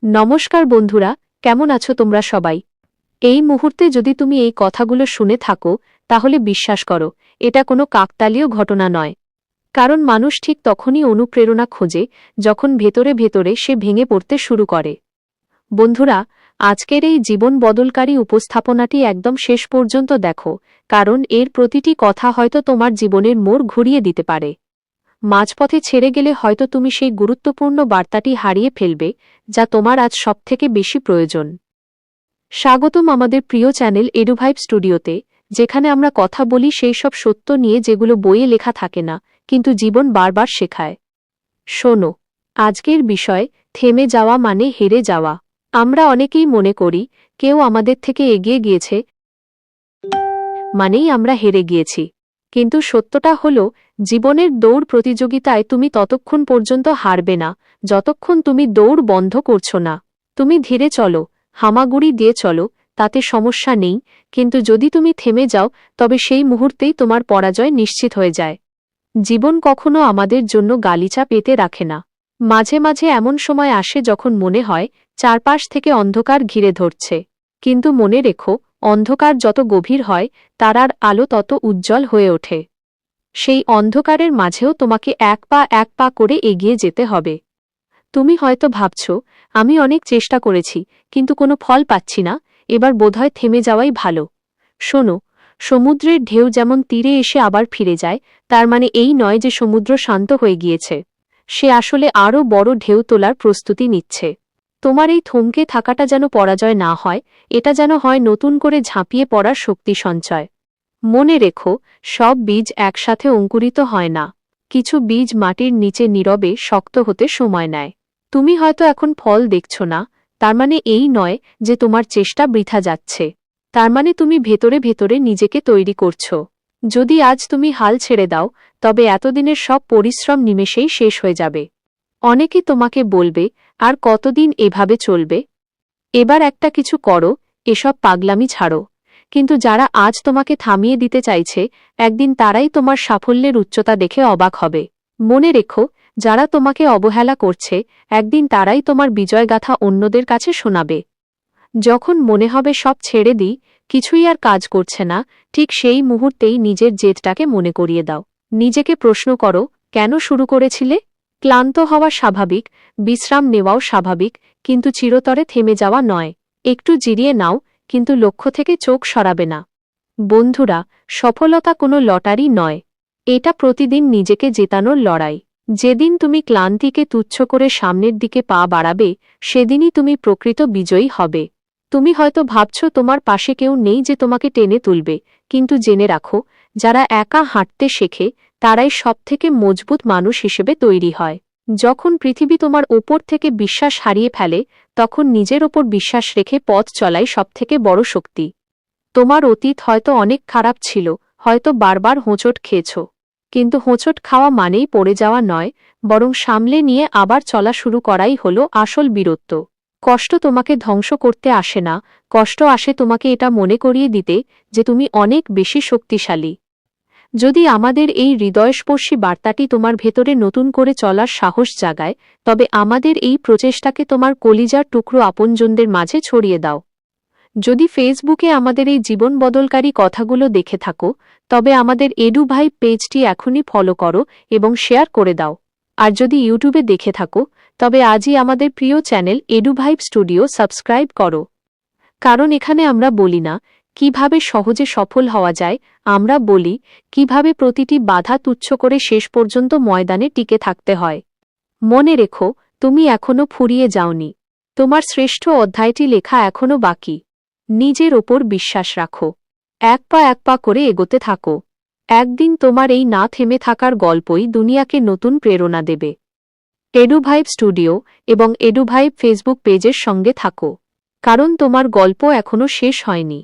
নমস্কার বন্ধুরা, কেমন আছো তোমরা সবাই? এই মুহূর্তে যদি তুমি এই কথাগুলো শুনে থাকো, তাহলে বিশ্বাস করো, এটা কোনো কাকতালীয় ঘটনা নয়। কারণ মানুষ ঠিক তখনই অনুপ্রেরণা খোঁজে, যখন ভেতরে ভেতরে সে ভেঙে পড়তে শুরু করে। বন্ধুরা, আজকের এই জীবন বদলকারী উপস্থাপনাটি একদম শেষ পর্যন্ত দেখো, কারণ এর প্রতিটি কথা হয়তো তোমার জীবনের মোড় ঘুরিয়ে দিতে পারে। মাঝপথে ছেড়ে গেলে হয়তো তুমি সেই গুরুত্বপূর্ণ বার্তাটি হারিয়ে ফেলবে, যা তোমার আজ সবথেকে বেশি প্রয়োজন। স্বাগতম আমাদের প্রিয় চ্যানেল এডুভাইব স্টুডিওতে, যেখানে আমরা কথা বলি সেই সব সত্য নিয়ে যেগুলো বইয়ে লেখা থাকে না, কিন্তু জীবন বারবার শেখায়। শোনো, আজকের বিষয় থেমে যাওয়া মানে হেরে যাওয়া। আমরা অনেকেই মনে করি, কেউ আমাদের থেকে এগিয়ে গিয়েছে মানেই আমরা হেরে গিয়েছি। কিন্তু সত্যটা হল, জীবনের দৌড় প্রতিযোগিতায় তুমি ততক্ষণ পর্যন্ত হারবে না, যতক্ষণ তুমি দৌড় বন্ধ করছো না। তুমি ধীরে চলো, হামাগুড়ি দিয়ে চলো, তাতে সমস্যা নেই, কিন্তু যদি তুমি থেমে যাও, তবে সেই মুহূর্তেই তোমার পরাজয় নিশ্চিত হয়ে যায়। জীবন কখনো আমাদের জন্য গালিচা পেতে রাখে না। মাঝে মাঝে এমন সময় আসে যখন মনে হয় চারপাশ থেকে অন্ধকার ঘিরে ধরছে। কিন্তু মনে রেখো, অন্ধকার যত গভীর হয়, তারার আলো তত উজ্জ্বল হয়ে ওঠে। সেই অন্ধকারের মাঝেও তোমাকে এক পা করে এগিয়ে যেতে হবে। তুমি হয়তো ভাবছ, আমি অনেক চেষ্টা করেছি, কিন্তু কোনো ফল পাচ্ছি না, এবার বোধহয় থেমে যাওয়াই ভালো। শোনো, সমুদ্রের ঢেউ যেমন তীরে এসে আবার ফিরে যায়, তার মানে এই নয় যে সমুদ্র শান্ত হয়ে গিয়েছে। সে আসলে আরও বড় ঢেউ তোলার প্রস্তুতি নিচ্ছে। তোমার এই থমকে থাকাটা যেন পরাজয় না হয়, এটা যেন হয় নতুন করে ঝাঁপিয়ে পড়ার শক্তি সঞ্চয়। মনে রেখো, সব বীজ একসাথে অঙ্কুরিত হয় না। কিছু বীজ মাটির নিচে নীরবে শক্ত হতে সময় নেয়। তুমি হয়তো এখন ফল দেখছ না, তার মানে এই নয় যে তোমার চেষ্টা বৃথা যাচ্ছে। তার মানে তুমি ভেতরে ভেতরে নিজেকে তৈরি করছ। যদি আজ তুমি হাল ছেড়ে দাও, তবে এতদিনের সব পরিশ্রম নিমেষেই শেষ হয়ে যাবে। অনেকে তোমাকে বলবে, আর কতদিন এভাবে চলবে? এবার একটা কিছু করো, এসব পাগলামি ছাড়ো। কিন্তু যারা আজ তোমাকে থামিয়ে দিতে চাইছে, একদিন তারাই তোমার সাফল্যের উচ্চতা দেখে অবাক হবে। মনে রেখো, যারা তোমাকে অবহেলা করছে, একদিন তারাই তোমার বিজয়গাথা অন্যদের কাছে শোনাবে। যখন মনে হবে সব ছেড়ে দিই, কিছুই আর কাজ করছে না, ঠিক সেই মুহূর্তেই নিজের জেদটাকে মনে করিয়ে দাও। নিজেকে প্রশ্ন করো, কেন শুরু করেছিলে? ক্লান্ত হওয়া স্বাভাবিক, বিশ্রাম নেওয়াও স্বাভাবিক, কিন্তু চিরতরে থেমে যাওয়া নয়। একটু জিরিয়ে নাও, কিন্তু লক্ষ্য থেকে চোখ সরাবে না। বন্ধুরা, সফলতা কোনো লটারি নয়। এটা প্রতিদিন নিজেকে জেতানোর লড়াই। যেদিন তুমি ক্লান্তিকে তুচ্ছ করে সামনের দিকে পা বাড়াবে, সেদিনই তুমি প্রকৃত বিজয়ী হবে। তুমি হয়তো ভাবছ তোমার পাশে কেউ নেই যে তোমাকে টেনে তুলবে, কিন্তু জেনে রাখো, যারা একা হাঁটতে শেখে, তারাই সবথেকে মজবুত মানুষ হিসেবে তৈরি হয়। যখন পৃথিবী তোমার ওপর থেকে বিশ্বাস হারিয়ে ফেলে, তখন নিজের ওপর বিশ্বাস রেখে পথ চলাই সবথেকে বড় শক্তি। তোমার অতীত হয়তো অনেক খারাপ ছিল, হয়তো বারবার হোঁচট খেয়েছ। কিন্তু হোঁচট খাওয়া মানেই পড়ে যাওয়া নয়, বরং সামলে নিয়ে আবার চলা শুরু করাই হল আসল বীরত্ব। কষ্ট তোমাকে ধ্বংস করতে আসে না, কষ্ট আসে তোমাকে এটা মনে করিয়ে দিতে যে তুমি অনেক বেশি শক্তিশালী। যদি আমাদের এই হৃদয়স্পর্শী বার্তাটি তোমার ভেতরে নতুন করে চলার সাহস জাগায়, তবে আমাদের এই প্রচেষ্টাকে তোমার কলিজার টুকরো আপনজনদের মাঝে ছড়িয়ে দাও। যদি ফেসবুকে আমাদের এই জীবন বদলকারী কথাগুলো দেখে থাকো, তবে আমাদের এডুভাইব পেজটি এখনই ফলো করো এবং শেয়ার করে দাও। আর যদি ইউটিউবে দেখে থাকো, তবে আজই আমাদের প্রিয় চ্যানেল এডুভাইব স্টুডিও সাবস্ক্রাইব করো। কারণ এখানে আমরা বলি না কিভাবে সহজে সফল হওয়া যায়, আমরা বলি কিভাবে প্রতিটি বাধা তুচ্ছ করে শেষ পর্যন্ত ময়দানে টিকে থাকতে হয়। মনে রেখো, তুমি এখনো ফুরিয়ে যাওনি। তোমার শ্রেষ্ঠ অধ্যায়টি লেখা এখনো বাকি। নিজের ওপর বিশ্বাস রাখো। এক পা করে এগোতে থাকো। একদিন তোমার এই না থেমে থাকার গল্পই দুনিয়াকে নতুন প্রেরণা দেবে। এডুভাইব স্টুডিও এবং এডুভাইব ফেসবুক পেজের সঙ্গে থাকো। কারণ তোমার গল্প এখনো শেষ হয়নি।